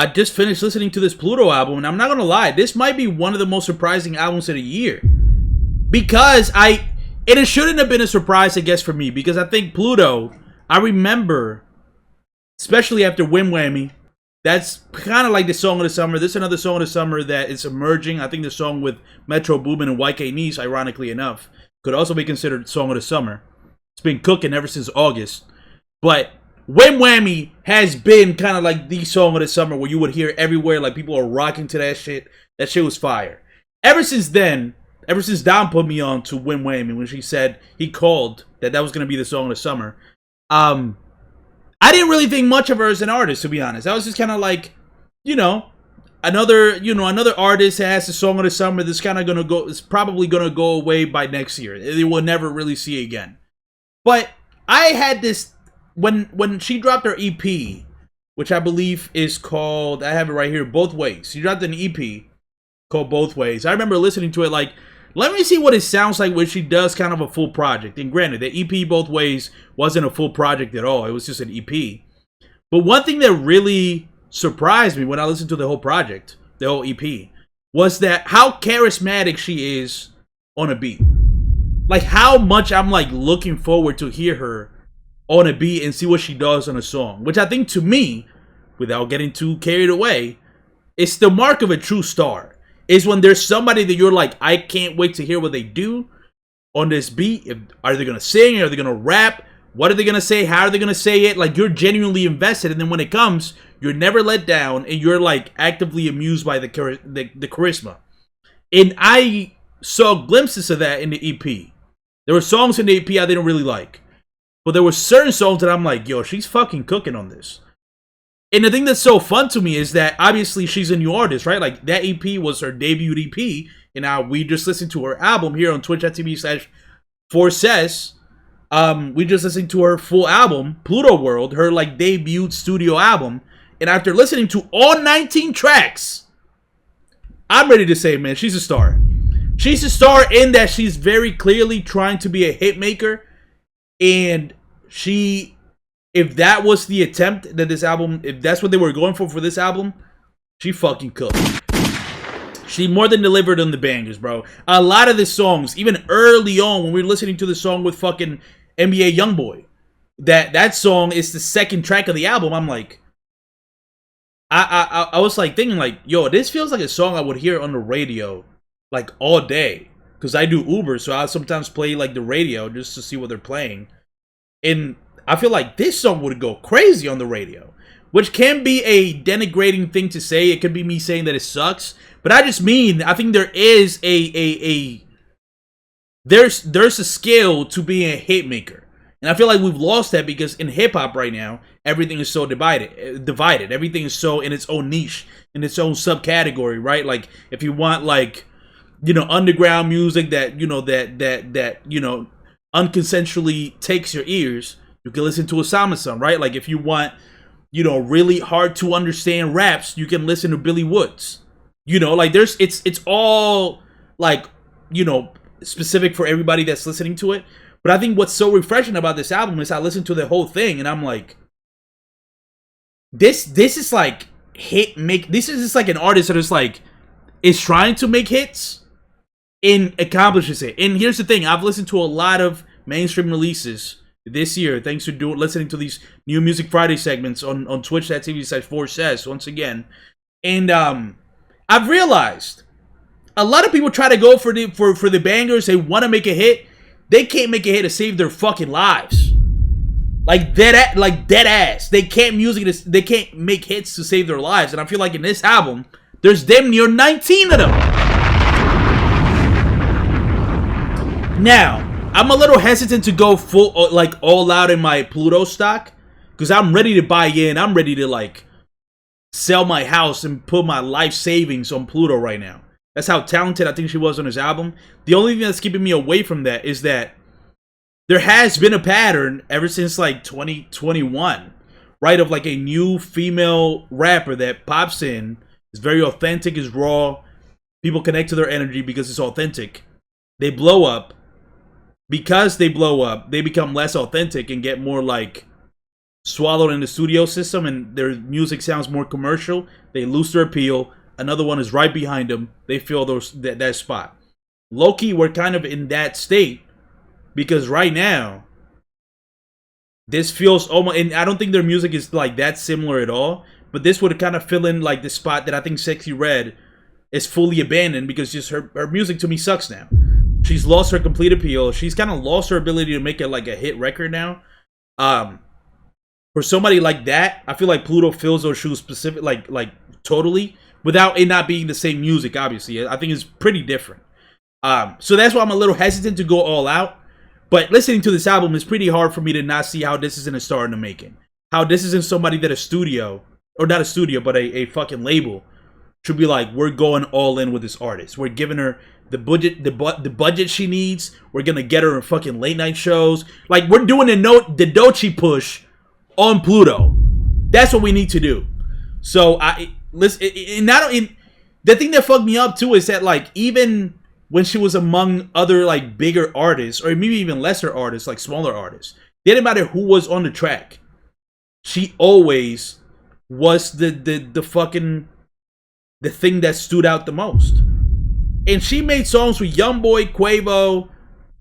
I just finished listening to this Pluto album, and I'm not gonna lie, this might be one of the most surprising albums of the year. Because it shouldn't have been a surprise, I guess, for me, because I think Pluto, I remember, especially after Wim Whammy, that's kind of like the song of the summer. This is another song of the summer that is emerging. I think the song with Metro Boomin and YK Nice, ironically enough, could also be considered song of the summer. It's been cooking ever since August. But Wim Whammy has been kind of like the song of the summer where you would hear everywhere, like people are rocking to that shit. That shit was fire. Ever since then, ever since Dom put me on to Wim Whammy when she said he called that was going to be the song of the summer, I didn't really think much of her as an artist, to be honest. I was just kind of like, another artist has a song of the summer that's kind of gonna go. It's probably gonna go away by next year. They will never really see again. But I had this when she dropped her EP, which I believe is called. I have it right here. Both Ways. She dropped an EP called Both Ways. I remember listening to it like, let me see what it sounds like when she does kind of a full project. And granted, the EP Both Ways wasn't a full project at all. It was just an EP. But one thing that really surprised me when I listened to the whole project, the whole EP, was that how charismatic she is on a beat. Like how much I'm like looking forward to hear her on a beat and see what she does on a song. Which I think to me, without getting too carried away, it's the mark of a true star. Is when there's somebody that you're like, I can't wait to hear what they do on this beat. Are they going to sing? Are they going to rap? What are they going to say? How are they going to say it? Like, you're genuinely invested. And then when it comes, you're never let down. And you're, like, actively amused by the charisma. And I saw glimpses of that in the EP. There were songs in the EP I didn't really like. But there were certain songs that I'm like, yo, she's fucking cooking on this. And the thing that's so fun to me is that obviously she's a new artist, right? Like that EP was her debut EP, and now we just listened to her album here on twitch.tv/Forces. We just listened to her full album, Pluto World, her like debut studio album. And after listening to all 19 tracks, I'm ready to say, man, she's a star. She's a star in that she's very clearly trying to be a hit maker, and if that was the attempt that this album, if that's what they were going for this album, she fucking cooked. She more than delivered on the bangers, bro. A lot of the songs, even early on when we were listening to the song with fucking NBA Youngboy, that song is the second track of the album. I'm like, I was like thinking like, yo, this feels like a song I would hear on the radio like all day, because I do Uber, so I sometimes play like the radio just to see what they're playing, and I feel like this song would go crazy on the radio, which can be a denigrating thing to say. It could be me saying that it sucks, but I just mean I think there is there's a skill to being a hit maker, and I feel like we've lost that because in hip hop right now everything is so divided. Everything is so in its own niche, in its own subcategory, right? Like if you want like underground music that that unconsensually takes your ears, you can listen to Osama, right? Like if you want, really hard to understand raps, you can listen to Billy Woods. Like it's all like, specific for everybody that's listening to it. But I think what's so refreshing about this album is I listened to the whole thing and I'm like, this is like this is just like an artist that is trying to make hits and accomplishes it. And here's the thing, I've listened to a lot of mainstream releases this year, thanks to listening to these new Music Friday segments on twitch.tv/Forces once again. And I've realized a lot of people try to go for the bangers. They want to make a hit. They can't make a hit to save their fucking lives. Like dead ass. They can't make hits to save their lives. And I feel like in this album, there's damn near 19 of them. Now, I'm a little hesitant to go full, all out in my Pluto stock, because I'm ready to buy in. I'm ready to sell my house and put my life savings on Pluto right now. That's how talented I think she was on his album. The only thing that's keeping me away from that is that there has been a pattern ever since 2021, right, of a new female rapper that pops in, is very authentic, is raw. People connect to their energy because it's authentic. They blow up. Because they blow up, they become less authentic and get more swallowed in the studio system and their music sounds more commercial, they lose their appeal. Another one is right behind them. They fill that spot. Low-key, we're kind of in that state because right now, this feels almost, and I don't think their music is like that similar at all, but this would kind of fill in like the spot that I think Sexy Red is fully abandoned because just her music to me sucks now. She's lost her complete appeal. She's kind of lost her ability to make it like a hit record now. For somebody like that, I feel like Pluto fills those shoes specific, like totally, without it not being the same music. Obviously, I think it's pretty different. So that's why I'm a little hesitant to go all out. But listening to this album, it's pretty hard for me to not see how this isn't a star in the making. How this isn't somebody that a studio, or not a studio, but a fucking label should be like, we're going all in with this artist. We're giving her the budget she needs. We're gonna get her in fucking late night shows. Like, we're doing the Doechii push on Pluto. That's what we need to do. So the thing that fucked me up too is that like even when she was among other like bigger artists or maybe even lesser artists, like smaller artists, it didn't matter who was on the track. She always was the fucking the thing that stood out the most. And she made songs with Youngboy, Quavo,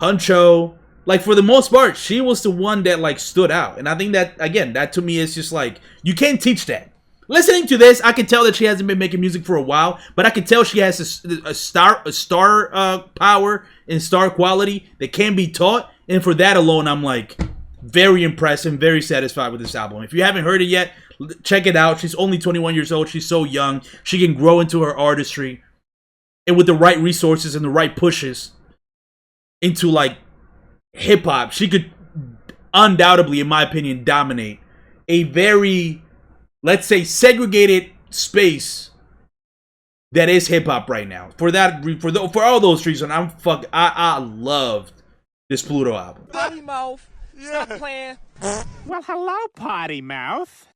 Huncho. Like, for the most part, she was the one that like stood out. And I think that, again, that to me is just like, you can't teach that. Listening to this, I can tell that she hasn't been making music for a while, but I can tell she has a star power and star quality that can be taught. And for that alone, I'm like very impressed and very satisfied with this album. If you haven't heard it yet, check it out. She's only 21 years old. She's so young. She can grow into her artistry. And with the right resources and the right pushes into like hip hop, she could undoubtedly, in my opinion, dominate a very, let's say, segregated space that is hip hop right now. For all those reasons, I loved this Pluto album. Potty mouth. Stop playing. Well, hello, potty mouth.